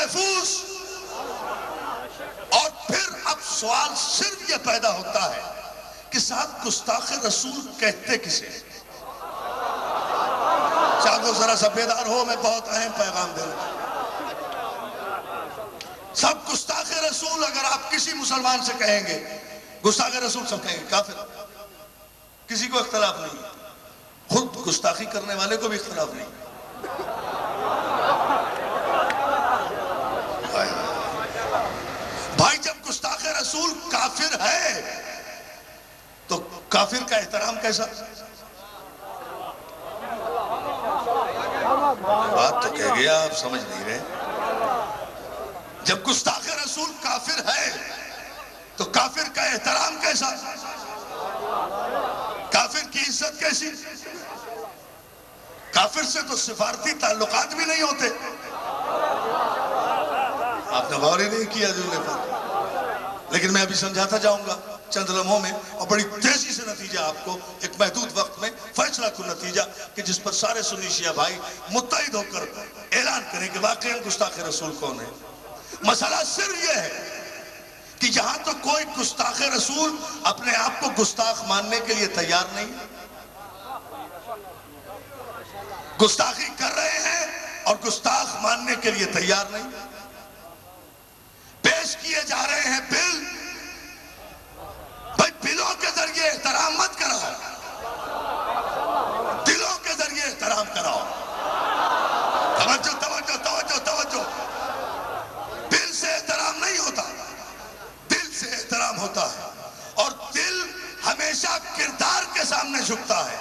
محفوظ. اور پھر اب سوال صرف یہ پیدا ہوتا ہے کہ صاحب گستاخ رسول کہتے کسے؟ چاہو ذرا سا بیدار ہو، میں بہت اہم پیغام دے رہا ہوں. سب گستاخ رسول اگر آپ کسی مسلمان سے کہیں گے گستاخ رسول، سب کہیں گے کافر. کسی کو اختلاف نہیں، خود گستاخی کرنے والے کو بھی اختلاف نہیں. بھائی جب گستاخ رسول کافر ہے تو کافر کا احترام کیسا؟ بات تو کہہ گیا، آپ سمجھ نہیں رہے. جب گستاخ رسول کافر ہے تو کافر کا احترام کیسا؟ کافر کی عزت کیسی؟ کافر سے تو سفارتی تعلقات بھی نہیں ہوتے. آپ نے غور ہی نہیں کیا جملے پر، لیکن میں ابھی سمجھاتا جاؤں گا چند لمحوں میں، اور بڑی تیزی سے نتیجہ آپ کو ایک محدود وقت میں فیصلہ کن نتیجہ کہ جس پر سارے سنی شیعہ بھائی متحد ہو کر اعلان کریں کہ واقعاً گستاخ رسول کون ہے. مسئلہ صرف یہ ہے کہ جہاں تو کوئی گستاخ رسول اپنے آپ کو گستاخ ماننے کے لیے تیار نہیں، گستاخی کر رہے ہیں اور گستاخ ماننے کے لیے تیار نہیں، پیش کیے جا رہے ہیں بل. بھائی بلوں کے ذریعے احترام مت کراؤ، دلوں کے ذریعے احترام کراؤ. توجہ توجہ توجہ توجہ. دل سے احترام نہیں ہوتا، دل سے احترام ہوتا ہے، اور دل ہمیشہ کردار کے سامنے جھکتا ہے،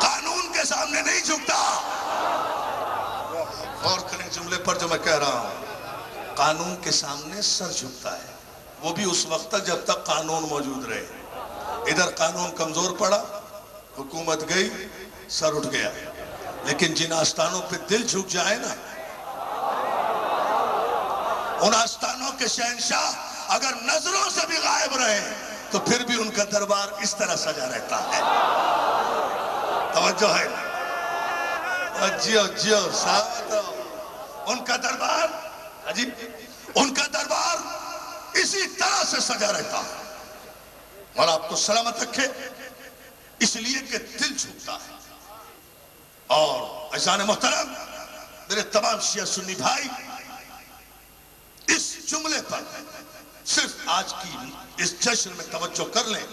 قانون کے سامنے نہیں جھکتا. غور کریں جملے پر جو میں کہہ رہا ہوں. قانون کے سامنے سر جھکتا ہے، وہ بھی اس وقت تک جب تک قانون موجود رہے. ادھر قانون کمزور پڑا، حکومت گئی، سر اٹھ گیا. لیکن جن آستانوں پہ دل جھک جائے نا، ان آستانوں کے شہنشاہ اگر نظروں سے بھی غائب رہے تو پھر بھی ان کا دربار اس طرح سجا رہتا ہے. توجہ ہے؟ جیو جیو ساتھ ان کا دربار، عجیب، ان کا دربار اسی طرح سے سجا رہتا ہے. اور آپ کو سلامت رکھے، اس لیے کہ دل جھکتا ہے. اور عزیزان محترم، میرے تمام شیعہ سنی بھائی، اس جملے پر صرف آج کی اس جشن میں توجہ کر لیں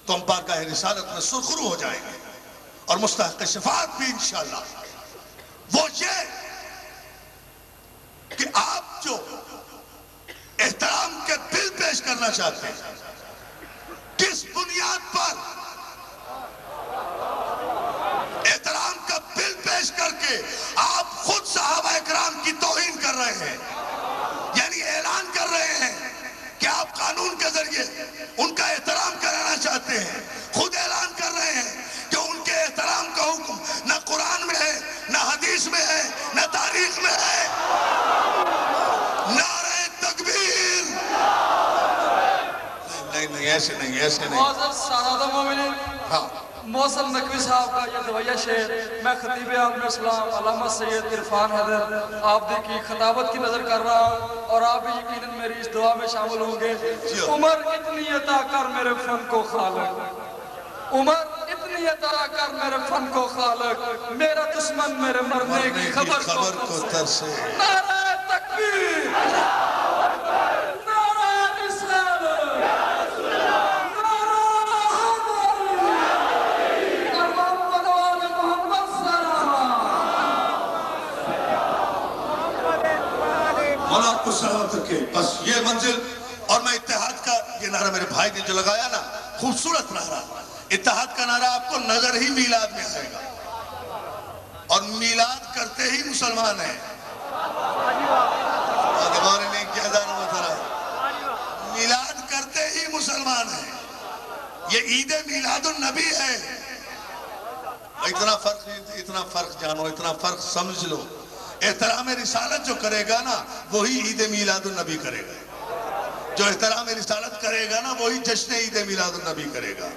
تو ہم بارگاہ رسالت میں سرخرو ہو جائیں گے، اور مستحق شفاعت بھی انشاءاللہ. وہ یہ کہ آپ جو احترام کے بل پیش کرنا چاہتے ہیں، کس بنیاد پر احترام کا بل پیش کر کے آپ خود صحابہ اکرام کی توہین کر رہے ہیں؟ یعنی اعلان کر رہے ہیں کہ آپ قانون کے ذریعے ان کا احترام کرانا چاہتے ہیں. خود اعلان کر رہے ہیں کہ ان کے احترام کا حکم نہ قرآن میں ہے، نہ حدیث میں ہے، نہ تاریخ میں ہے. نعرہ تکبیر! نہیں ایسے نہیں، ایسے نہیں. معزز سادات مومنین، ہاں، محسن نقوی صاحب کا یہ دویہ شعر میں خطیب عالم اسلام علامہ سید عرفان حیدر عابدی کی خطابت کی نظر کر رہا ہوں، اور آپ بھی یقیناً میری اس دعا میں شامل ہوں گے. عمر اتنی عطا کر میرے فن کو خالق، عمر اتنی عطا کر میرے فن کو خالق، میرا دشمن میرے مرنے کی خبر کو ترسے. نعرہ تکبیر! مولا کو سلامت رکھے. بس یہ منزل، اور میں اتحاد کا یہ نعرہ میرے بھائی نے جو لگایا نا، خوبصورت نعرہ. اتحاد کا نعرہ آپ کو نظر ہی میلاد میں آئے گا، اور میلاد کرتے ہی مسلمان ہیں. میلاد کرتے ہی مسلمان ہیں. یہ عید میلاد النبی ہے. اتنا فرق جانو، اتنا فرق سمجھ لو. احترام رسالت جو کرے گا نا وہی عید میلاد النبی کرے گا. جو احترام رسالت کرے گا نا وہی جشن عید میلاد النبی کرے گا.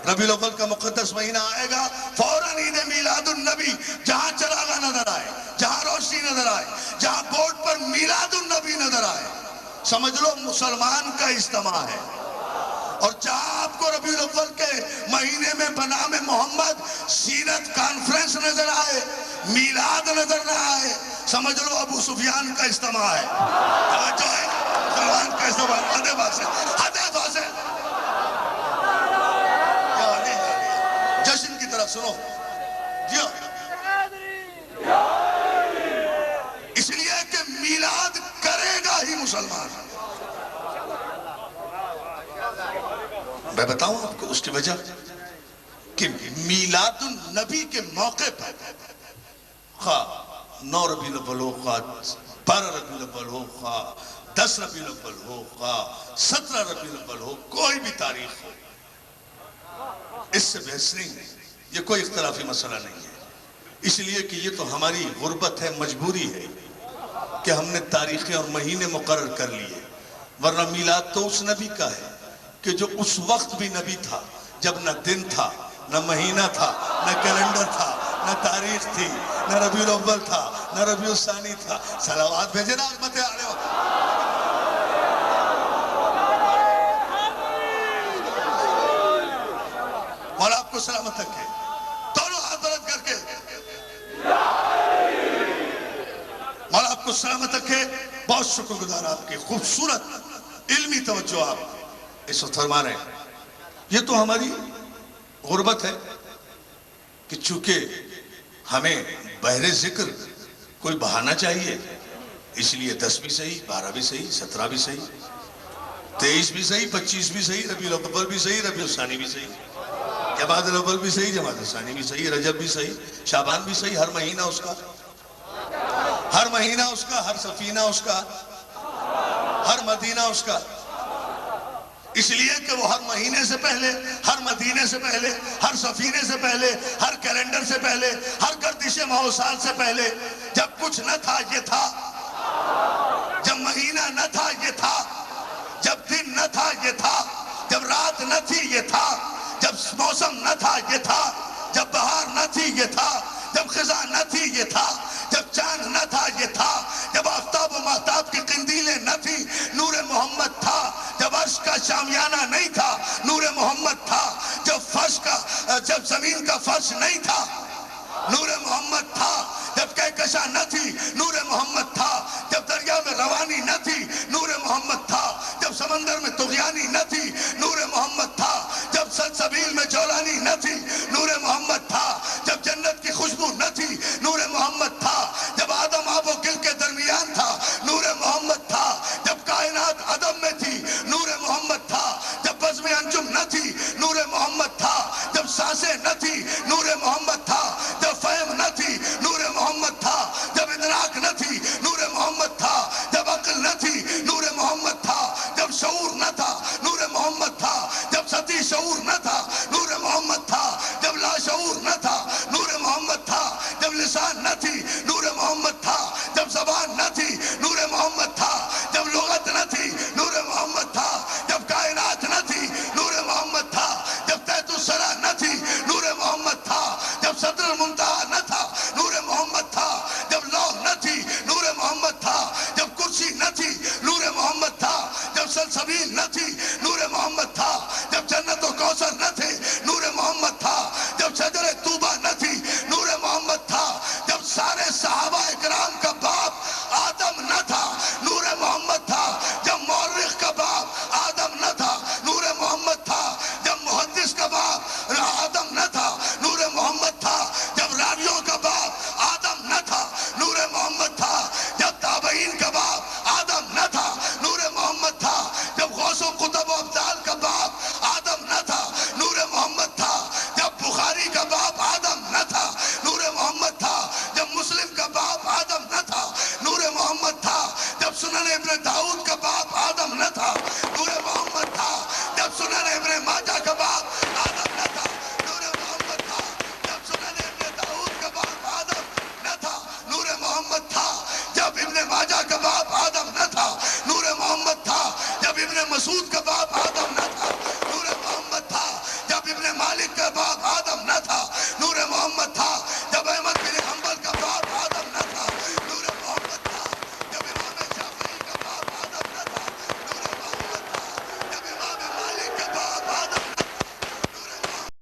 ربیع الاول کا مقدس مہینہ آئے گا، فوراً عید میلاد النبی جہاں چراغاں نظر آئے، جہاں روشنی مسیح نظر آئے، جہاں بورڈ پر میلاد النبی نظر آئے، سمجھ لو مسلمان کا اجتماع ہے۔ اور جہاں آپ کو ربیع الاول کے مہینے میں بنام محمد سیرت کانفرنس نظر آئے، میلاد نظر نہ آئے، سمجھ لو ابو سفیان کا اجتماع ہے۔ توجہ ہے، مسلمان کا اجتماع ہے۔ حد واضح، حد واضح۔ جشن کی طرف سنو جی، اس لیے کہ میلاد کرے گا ہی مسلمان۔ میں بتاؤں آپ کو اس کی وجہ کہ میلاد النبی کے موقع پر خواہ 9 ربیع الاول ہو، خواہ 12 ربیع الاول ہو، خواہ 10 ربیع الاول ہو، خواہ 17 ربیع الاول ہو، کوئی بھی تاریخ ہو، اس سے بحث نہیں ہے، یہ کوئی اختلافی مسئلہ نہیں ہے۔ اس لیے کہ یہ تو ہماری غربت ہے، مجبوری ہے کہ ہم نے تاریخیں اور مہینے مقرر کر لیے، ورنہ میلاد تو اس نبی کا ہے کہ جو اس وقت بھی نبی تھا جب نہ دن تھا، نہ مہینہ تھا، نہ کیلنڈر تھا، نہ تاریخ تھی، نہ ربیع الاول تھا، نہ ربیع الثانی تھا۔ صلوات بھیجے نا عظمت عالیہ وقت۔ مولا آپ کو سلامت رکھے، دونوں ہاتھ بلند کر کے مولا آپ کو سلامت رکھے۔ بہت شکر گزار آپ کی خوبصورت علمی توجہ آپ اس وقت فرما رہے ہیں۔ یہ تو ہماری غربت ہے کہ چونکہ ہمیں بہر ذکر کوئی بہانہ چاہیے، اس لیے 10 بھی صحیح، 12 بھی صحیح، 17 بھی صحیح، 23 بھی صحیح، 25 بھی صحیح، ربیع الاول بھی صحیح، ربیع الثانی بھی صحیح، جمادی الاول بھی صحیح، جمادی الثانی بھی صحیح، رجب بھی صحیح، شعبان بھی صحیح، ہر مہینہ اس کا، ہر مہینہ اس کا، ہر سفینہ اس کا، ہر مدینہ اس کا۔ اس لیے کہ وہ ہر مہینے سے پہلے، ہر مدینے سے پہلے، ہر سفینے سے پہلے، ہر کیلنڈر سے پہلے، ہر گردش ماحول سے پہلے، جب کچھ نہ تھا یہ تھا، جب مہینہ نہ تھا یہ تھا، جب دن نہ تھا یہ تھا، جب رات نہ تھی یہ تھا، جب موسم نہ تھا یہ تھا، جب بہار نہ تھی یہ تھا، جب خزاں نہ تھی یہ تھا، جب چاند نہ تھا یہ تھا، جب آفتاب و مہتاب کی قندیلیں نہ تھی، نور محمد تھا، جب عرش کا شامیانہ نہیں تھا، نور محمد تھا، جب زمین کا فرش نہیں تھا، نور محمد تھا، جب کہکشاں نہ تھی، نور محمد تھا، جب دریا میں روانی نہ تھی، نور محمد تھا، جب سمندر میں طغیانی نہ تھی، نور محمد تھا، جب سلسبیل میں جولانی نہ تھی، نور محمد تھا، جب جنت کی خوشبو نہ تھی، نور محمد تھا، جب آدم آب و گل کے درمیان تھا، نور محمد تھا، جب کائنات عدم میں تھی، نور محمد تھا، جب بزم انجم نہ تھی، نور محمد تھا، جب سانسیں نہ تھی، نور محمد تھا، جب فہم نہ تھی، نور محمد تھا، جب ادراک نہ تھی، نور محمد تھا، جب عقل نہ تھی، نور محمد تھا، جب شعور نہ تھا، نور محمد تھا، جب سطحی شعور نہ تھا، نور محمد تھا، جب لا شعور نہ تھا، نور محمد تھا، جب لسان نہ تھی، نور محمد تھا، جب زبان نہ تھی،